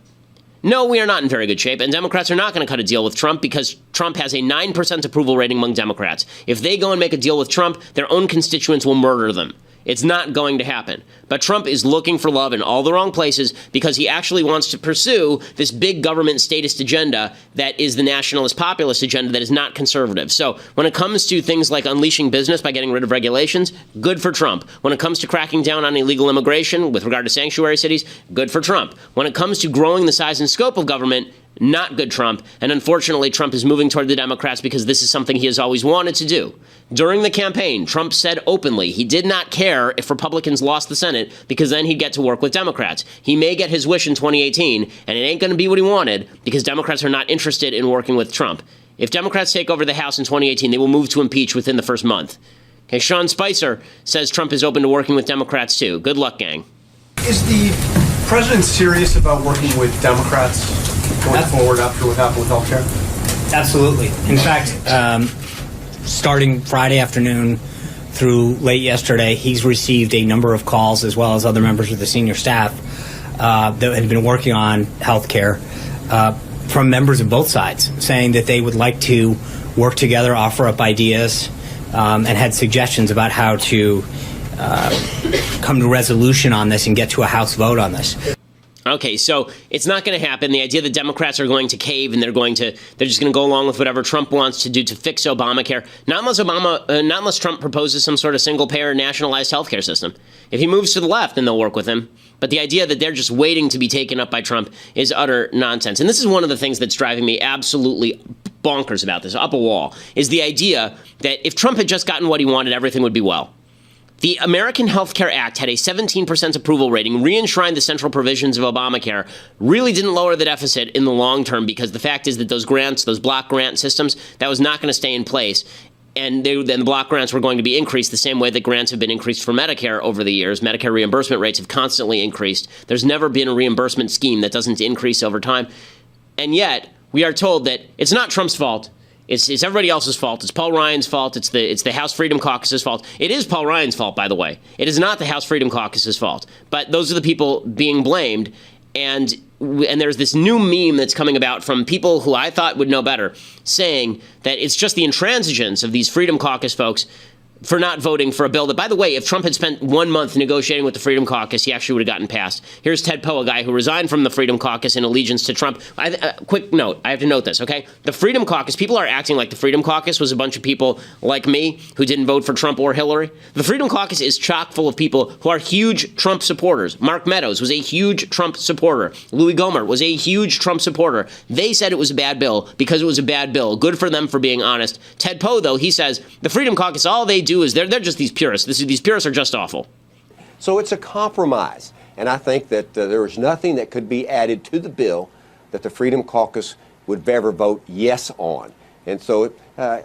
No, we are not in very good shape, and Democrats are not going to cut a deal with Trump because Trump has a 9% approval rating among Democrats. If they go and make a deal with Trump, their own constituents will murder them. It's not going to happen. But Trump is looking for love in all the wrong places because he actually wants to pursue this big government statist agenda that is the nationalist populist agenda that is not conservative. So when it comes to things like unleashing business by getting rid of regulations, good for Trump. When it comes to cracking down on illegal immigration with regard to sanctuary cities, good for Trump. When it comes to growing the size and scope of government, not good Trump. And unfortunately, Trump is moving toward the Democrats because this is something he has always wanted to do. During the campaign, Trump said openly he did not care if Republicans lost the Senate because then he'd get to work with Democrats. He may get his wish in 2018, and it ain't going to be what he wanted because Democrats are not interested in working with Trump. If Democrats take over the House in 2018, they will move to impeach within the first month. Okay, Sean Spicer says Trump is open to working with Democrats too. Good luck, gang. Is the president serious about working with Democrats going forward after what happened with health care? Absolutely. In fact, starting Friday afternoon through late yesterday, he's received a number of calls, as well as other members of the senior staff that had been working on health care from members of both sides, saying that they would like to work together, offer up ideas, and had suggestions about how to come to resolution on this and get to a House vote on this. Okay, so it's not going to happen. The idea that Democrats are going to cave and they're just going to go along with whatever Trump wants to do to fix Obamacare, not unless Trump proposes some sort of single-payer nationalized healthcare system. If he moves to the left, then they'll work with him. But the idea that they're just waiting to be taken up by Trump is utter nonsense. And this is one of the things that's driving me absolutely bonkers about this, up a wall, is the idea that if Trump had just gotten what he wanted, everything would be well. The American Health Care Act had a 17% approval rating, re-enshrined the central provisions of Obamacare, really didn't lower the deficit in the long term because the fact is that those grants, those block grant systems, that was not going to stay in place. And then the block grants were going to be increased the same way that grants have been increased for Medicare over the years. Medicare reimbursement rates have constantly increased. There's never been a reimbursement scheme that doesn't increase over time. And yet, we are told that it's not Trump's fault. It's everybody else's fault. It's Paul Ryan's fault. It's the House Freedom Caucus's fault. It is Paul Ryan's fault, by the way. It is not the House Freedom Caucus's fault. But those are the people being blamed. And there's this new meme that's coming about from people who I thought would know better, saying that it's just the intransigence of these Freedom Caucus folks for not voting for a bill that, by the way, if Trump had spent 1 month negotiating with the Freedom Caucus, he actually would have gotten passed. Here's Ted Poe, a guy who resigned from the Freedom Caucus in allegiance to Trump. Quick note, I have to note this, okay? The Freedom Caucus, people are acting like the Freedom Caucus was a bunch of people like me who didn't vote for Trump or Hillary. The Freedom Caucus is chock full of people who are huge Trump supporters. Mark Meadows was a huge Trump supporter. Louis Gohmert was a huge Trump supporter. They said it was a bad bill because it was a bad bill. Good for them for being honest. Ted Poe, though, he says the Freedom Caucus, all they do is they're just these purists. These purists are just awful. So it's a compromise. And I think that there is nothing that could be added to the bill that the Freedom Caucus would ever vote yes on. And so, I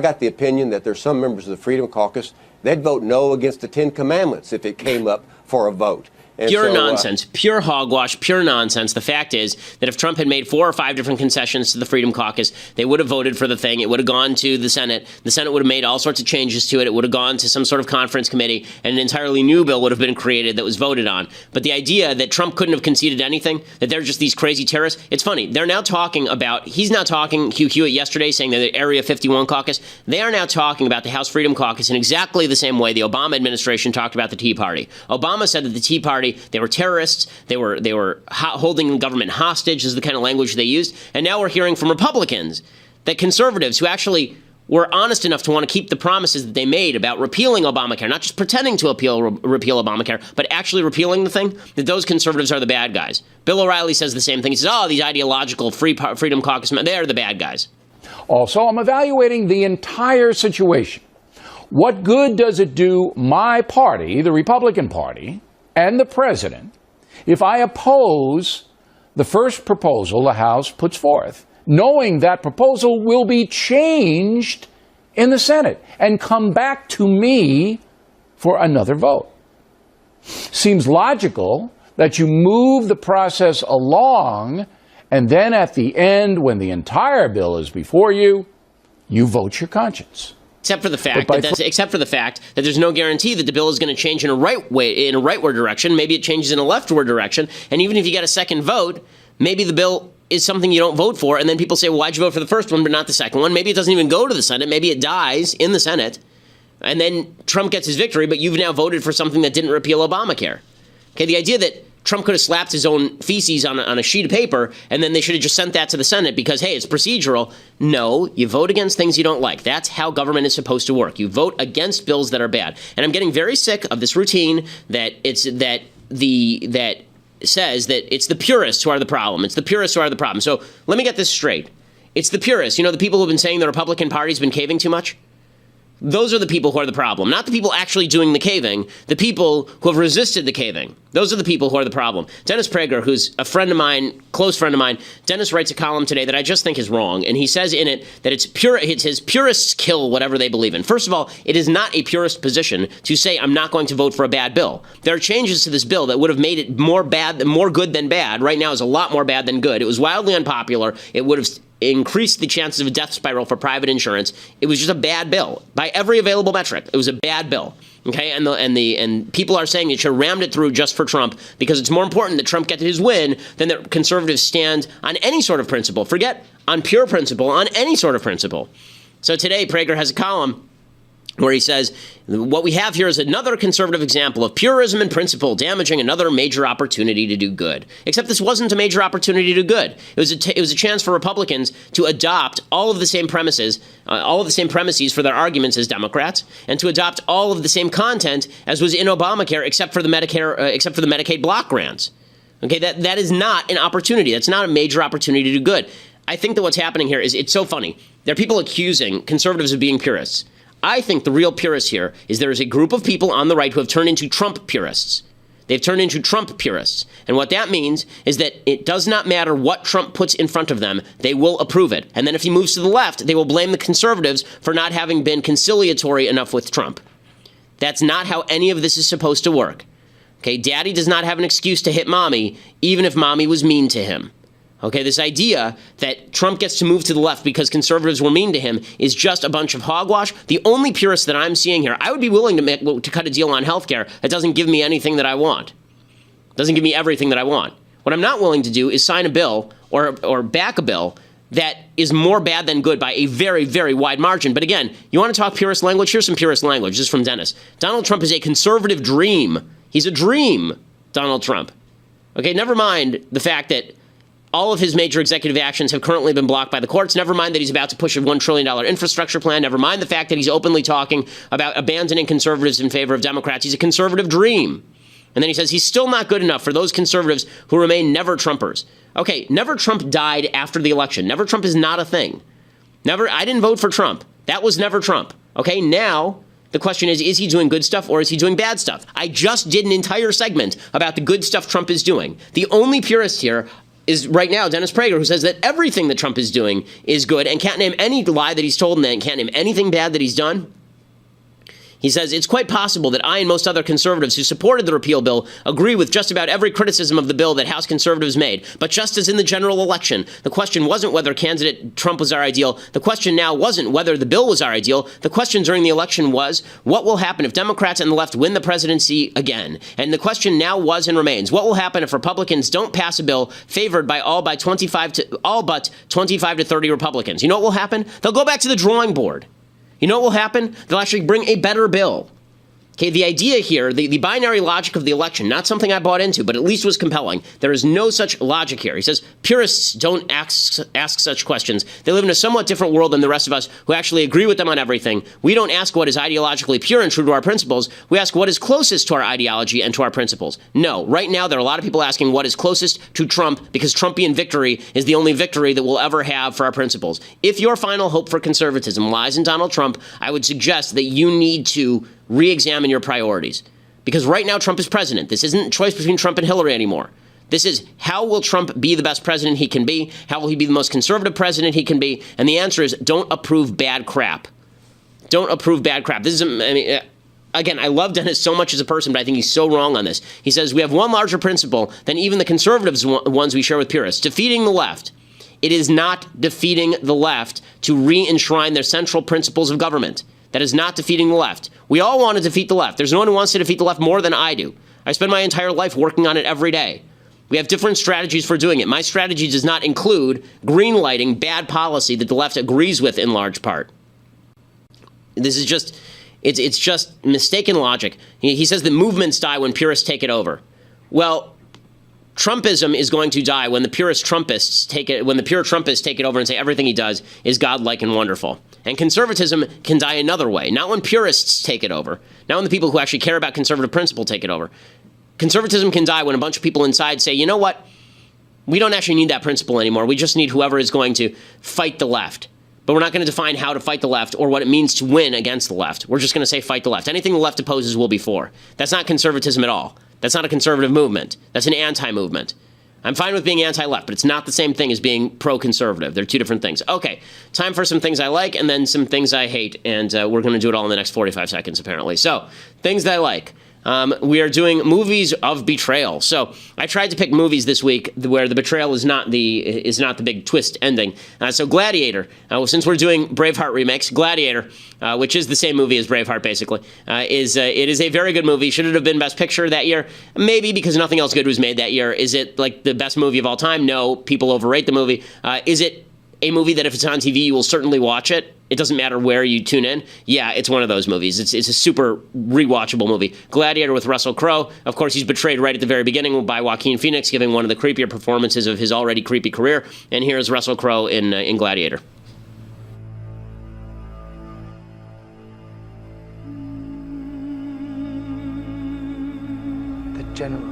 got the opinion that there's some members of the Freedom Caucus, they'd vote no against the 10 Commandments if it came up for a vote. And pure nonsense, pure hogwash, pure nonsense. The fact is that if Trump had made 4 or 5 different concessions to the Freedom Caucus, they would have voted for the thing. It would have gone to the Senate. The Senate would have made all sorts of changes to it. It would have gone to some sort of conference committee, and an entirely new bill would have been created that was voted on. But the idea that Trump couldn't have conceded anything, that they're just these crazy terrorists, it's funny. They're now talking about, he's now talking, Hugh Hewitt yesterday saying that the Area 51 caucus, they are now talking about the House Freedom Caucus in exactly the same way the Obama administration talked about the Tea Party. Obama said that the Tea Party, they were terrorists. They were holding government hostage is the kind of language they used. And now we're hearing from Republicans that conservatives who actually were honest enough to want to keep the promises that they made about repealing Obamacare, not just pretending to repeal Obamacare, but actually repealing the thing, that those conservatives are the bad guys. Bill O'Reilly says the same thing. He says, these ideological Freedom Caucus men, they are the bad guys. Also, I'm evaluating the entire situation. What good does it do my party, the Republican Party, and the president, if I oppose the first proposal the House puts forth, knowing that proposal will be changed in the Senate and come back to me for another vote? Seems logical that you move the process along, and then at the end, when the entire bill is before you, you vote your conscience. Except for the fact that there's no guarantee that the bill is going to change in a rightward direction. Maybe it changes in a leftward direction. And even if you get a second vote, maybe the bill is something you don't vote for. And then people say, well, why'd you vote for the first one but not the second one? Maybe it doesn't even go to the Senate. Maybe it dies in the Senate. And then Trump gets his victory, but you've now voted for something that didn't repeal Obamacare. Okay, the idea that Trump could have slapped his own feces on a sheet of paper, and then they should have just sent that to the Senate because, hey, it's procedural. No, you vote against things you don't like. That's how government is supposed to work. You vote against bills that are bad. And I'm getting very sick of this routine that says that it's the purists who are the problem. It's the purists who are the problem. So let me get this straight. It's the purists. You know, the people who have been saying the Republican Party's been caving too much? Those are the people who are the problem, not the people actually doing the caving, the people who have resisted the caving. Those are the people who are the problem. Dennis Prager, who's a friend of mine, close friend of mine, Dennis writes a column today that I just think is wrong, and he says in it that it's his purists kill whatever they believe in. First of all, it is not a purist position to say I'm not going to vote for a bad bill. There are changes to this bill that would have made it more good than bad. Right now, it's a lot more bad than good. It was wildly unpopular. It would have increased the chances of a death spiral for private insurance. It was just a bad bill by every available metric. It was a bad bill. Okay, and people are saying they should have rammed it through just for Trump because it's more important that Trump get his win than that conservatives stand on any sort of principle. Forget on pure principle, on any sort of principle. So today, Prager has a column where he says, what we have here is another conservative example of purism and principle damaging another major opportunity to do good. Except this wasn't a major opportunity to do good. It was a chance for Republicans to adopt all of the same premises, for their arguments as Democrats, and to adopt all of the same content as was in Obamacare, except for the Medicaid block grants. Okay, that is not an opportunity. That's not a major opportunity to do good. I think that what's happening here is, it's so funny. There are people accusing conservatives of being purists. I think the real purist here is there is a group of people on the right who have turned into Trump purists. They've turned into Trump purists. And what that means is that it does not matter what Trump puts in front of them, they will approve it. And then if he moves to the left, they will blame the conservatives for not having been conciliatory enough with Trump. That's not how any of this is supposed to work. Okay, daddy does not have an excuse to hit mommy, even if mommy was mean to him. Okay, this idea that Trump gets to move to the left because conservatives were mean to him is just a bunch of hogwash. The only purist that I'm seeing here, I would be willing to cut a deal on health care that doesn't give me anything that I want. Doesn't give me everything that I want. What I'm not willing to do is sign a bill or back a bill that is more bad than good by a very, very wide margin. But again, you want to talk purist language? Here's some purist language. This is from Dennis. Donald Trump is a conservative dream. He's a dream, Donald Trump. Okay, never mind the fact that all of his major executive actions have currently been blocked by the courts. Never mind that he's about to push a $1 trillion infrastructure plan. Never mind the fact that he's openly talking about abandoning conservatives in favor of Democrats. He's a conservative dream. And then he says he's still not good enough for those conservatives who remain never Trumpers. Okay, never Trump died after the election. Never Trump is not a thing. I didn't vote for Trump. That was never Trump. Okay, now the question is he doing good stuff or is he doing bad stuff? I just did an entire segment about the good stuff Trump is doing. The only purist here is right now Dennis Prager, who says that everything that Trump is doing is good and can't name any lie that he's told and can't name anything bad that he's done. He says, it's quite possible that I and most other conservatives who supported the repeal bill agree with just about every criticism of the bill that House conservatives made. But just as in the general election, the question wasn't whether candidate Trump was our ideal. The question now wasn't whether the bill was our ideal. The question during the election was, what will happen if Democrats and the left win the presidency again? And the question now was and remains, what will happen if Republicans don't pass a bill favored by all but 25 to 30 Republicans? You know what will happen? They'll go back to the drawing board. You know what will happen? They'll actually bring a better bill. Okay, the idea here, the binary logic of the election, not something I bought into, but at least was compelling. There is no such logic here. He says, purists don't ask such questions. They live in a somewhat different world than the rest of us who actually agree with them on everything. We don't ask what is ideologically pure and true to our principles. We ask what is closest to our ideology and to our principles. No, right now there are a lot of people asking what is closest to Trump because Trumpian victory is the only victory that we'll ever have for our principles. If your final hope for conservatism lies in Donald Trump, I would suggest that you need to re-examine your priorities. Because right now Trump is president. This isn't a choice between Trump and Hillary anymore. This is, how will Trump be the best president he can be? How will he be the most conservative president he can be? And the answer is, don't approve bad crap. Don't approve bad crap. This is, again, I love Dennis so much as a person, but I think he's so wrong on this. He says, we have one larger principle than even the conservatives ones we share with purists, defeating the left. It is not defeating the left to re-enshrine their central principles of government. That is not defeating the left. We all want to defeat the left. There's no one who wants to defeat the left more than I do. I spend my entire life working on it every day. We have different strategies for doing it. My strategy does not include greenlighting bad policy that the left agrees with in large part. This is just, it's just mistaken logic. He says that movements die when purists take it over. Well, Trumpism is going to die when the pure Trumpists take it over and say everything he does is godlike and wonderful. And conservatism can die another way, not when purists take it over, not when the people who actually care about conservative principle take it over. Conservatism can die when a bunch of people inside say, you know what, we don't actually need that principle anymore. We just need whoever is going to fight the left. But we're not going to define how to fight the left or what it means to win against the left. We're just going to say fight the left. Anything the left opposes will be for. That's not conservatism at all. That's not a conservative movement. That's an anti-movement. I'm fine with being anti-left, but it's not the same thing as being pro-conservative. They're two different things. Okay, time for some things I like and then some things I hate, and we're going to do it all in the next 45 seconds, apparently. So, things that I like. We are doing movies of betrayal. So I tried to pick movies this week where the betrayal is not the big twist ending. So Gladiator, since we're doing Braveheart remakes, Gladiator, which is the same movie as Braveheart basically, it is a very good movie. Should it have been Best Picture that year? Maybe, because nothing else good was made that year. Is it like the best movie of all time? No, people overrate the movie. Is it a movie that if it's on TV, you will certainly watch it. It doesn't matter where you tune in. Yeah, it's one of those movies. It's a super rewatchable movie. Gladiator with Russell Crowe. Of course, he's betrayed right at the very beginning by Joaquin Phoenix, giving one of the creepier performances of his already creepy career. And here's Russell Crowe in Gladiator. The general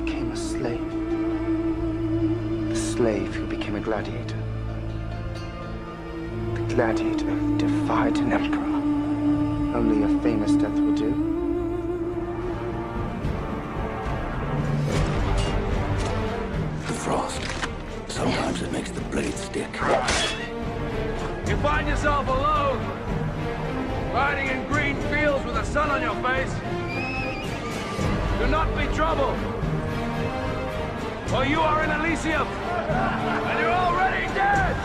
became a slave. The slave who became a gladiator. The gladiator defied an emperor. Only a famous death will do. The frost. Sometimes it makes the blade stick. You find yourself alone, riding in green fields with the sun on your face. Do not be troubled, for you are in Elysium, and you're already dead.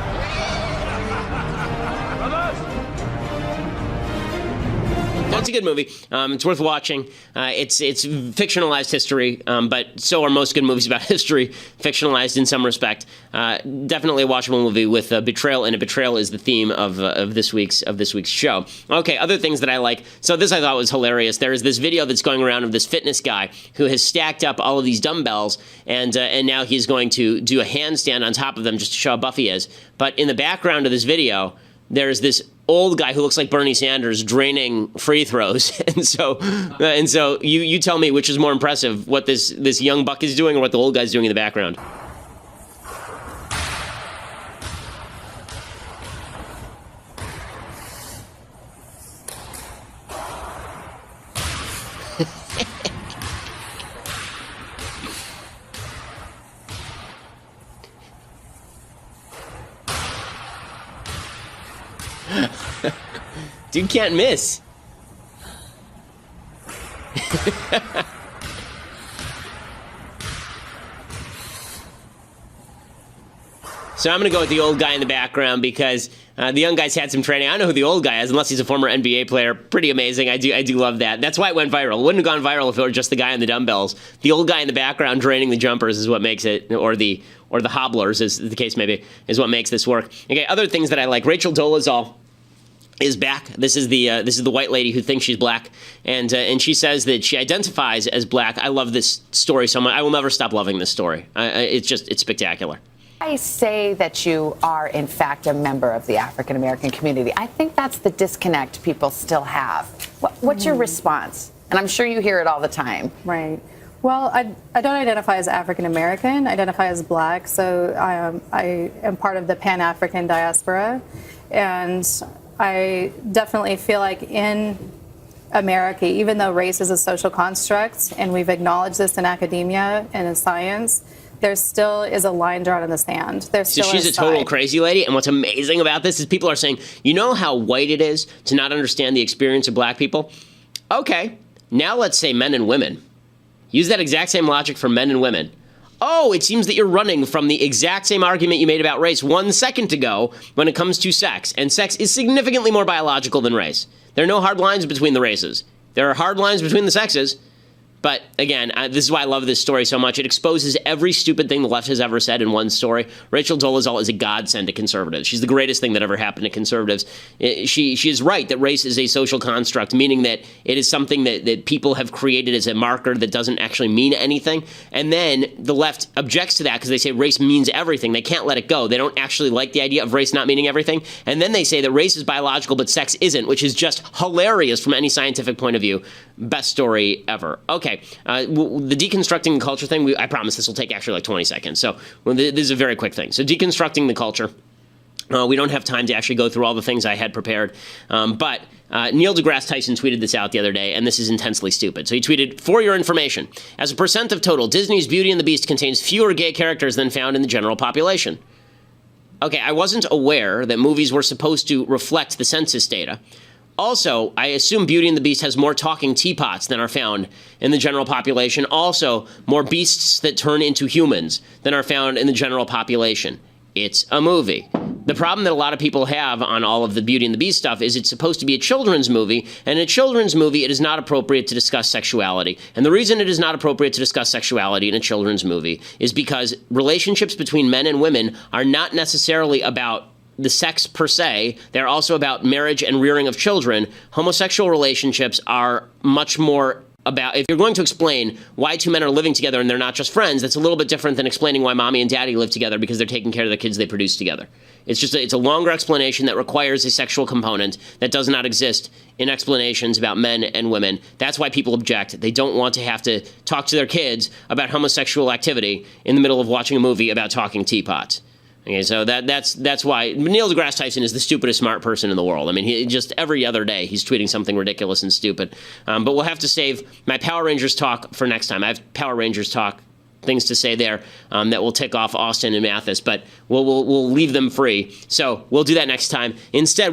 Brothers. That's a good movie. It's worth watching. It's fictionalized history, but so are most good movies about history, fictionalized in some respect. Definitely a watchable movie with betrayal, and a betrayal is the theme of this week's show. Okay, other things that I like. So this I thought was hilarious. There is this video that's going around of this fitness guy who has stacked up all of these dumbbells, and now he's going to do a handstand on top of them just to show how buff he is. But in the background of this video, there's this old guy who looks like Bernie Sanders draining free throws. and so you tell me which is more impressive, what this young buck is doing or what the old guy's doing in the background. Dude can't miss. So I'm going to go with the old guy in the background because the young guy's had some training. I don't know who the old guy is, unless he's a former NBA player. Pretty amazing. I do love that. That's why it went viral. It wouldn't have gone viral if it were just the guy on the dumbbells. The old guy in the background draining the jumpers is what makes it, or the hobblers, as the case may be, is what makes this work. Okay, other things that I like. Rachel Dolezal is back. This is the white lady who thinks she's black, and she says that she identifies as black. I love this story so much. I will never stop loving this story. It's spectacular. I say that you are, in fact, a member of the African American community. I think that's the disconnect people still have. What's your response? And I'm sure you hear it all the time. Right. Well, I don't identify as African American. I identify as black. So I am part of the Pan-African diaspora. And I definitely feel like in America, even though race is a social construct, and we've acknowledged this in academia and in science, there still is a line drawn in the sand. There's still she's a total crazy lady, and what's amazing about this is people are saying, you know how white it is to not understand the experience of black people? Okay, now let's say men and women. Use that exact same logic for men and women. Oh, it seems that you're running from the exact same argument you made about race 1 second ago when it comes to sex, and sex is significantly more biological than race. There are no hard lines between the races. There are hard lines between the sexes. But again, this is why I love this story so much. It exposes every stupid thing the left has ever said in one story. Rachel Dolezal is a godsend to conservatives. She's the greatest thing that ever happened to conservatives. She is right that race is a social construct, meaning that it is something that people have created as a marker that doesn't actually mean anything. And then the left objects to that because they say race means everything. They can't let it go. They don't actually like the idea of race not meaning everything. And then they say that race is biological but sex isn't, which is just hilarious from any scientific point of view. Best story ever. Okay. The deconstructing the culture thing, I promise this will take actually like 20 seconds. So this is a very quick thing. So deconstructing the culture. We don't have time to actually go through all the things I had prepared. But Neil deGrasse Tyson tweeted this out the other day, and this is intensely stupid. So he tweeted, "For your information, as a percent of total, Disney's Beauty and the Beast contains fewer gay characters than found in the general population." Okay, I wasn't aware that movies were supposed to reflect the census data. Also, I assume Beauty and the Beast has more talking teapots than are found in the general population. Also, more beasts that turn into humans than are found in the general population. It's a movie. The problem that a lot of people have on all of the Beauty and the Beast stuff is it's supposed to be a children's movie, and in a children's movie, it is not appropriate to discuss sexuality. And the reason it is not appropriate to discuss sexuality in a children's movie is because relationships between men and women are not necessarily about the sex per se. They're also about marriage and rearing of children. Homosexual relationships are much more about, if you're going to explain why two men are living together and they're not just friends, that's a little bit different than explaining why mommy and daddy live together because they're taking care of the kids they produce together. It's a longer explanation that requires a sexual component that does not exist in explanations about men and women. That's why people object. They don't want to have to talk to their kids about homosexual activity in the middle of watching a movie about talking teapots. Okay, so that's why Neil deGrasse Tyson is the stupidest smart person in the world. I mean, he just every other day he's tweeting something ridiculous and stupid. But we'll have to save my Power Rangers talk for next time. I have Power Rangers talk things to say there that will tick off Austin and Mathis, but we'll leave them free. So we'll do that next time. Instead,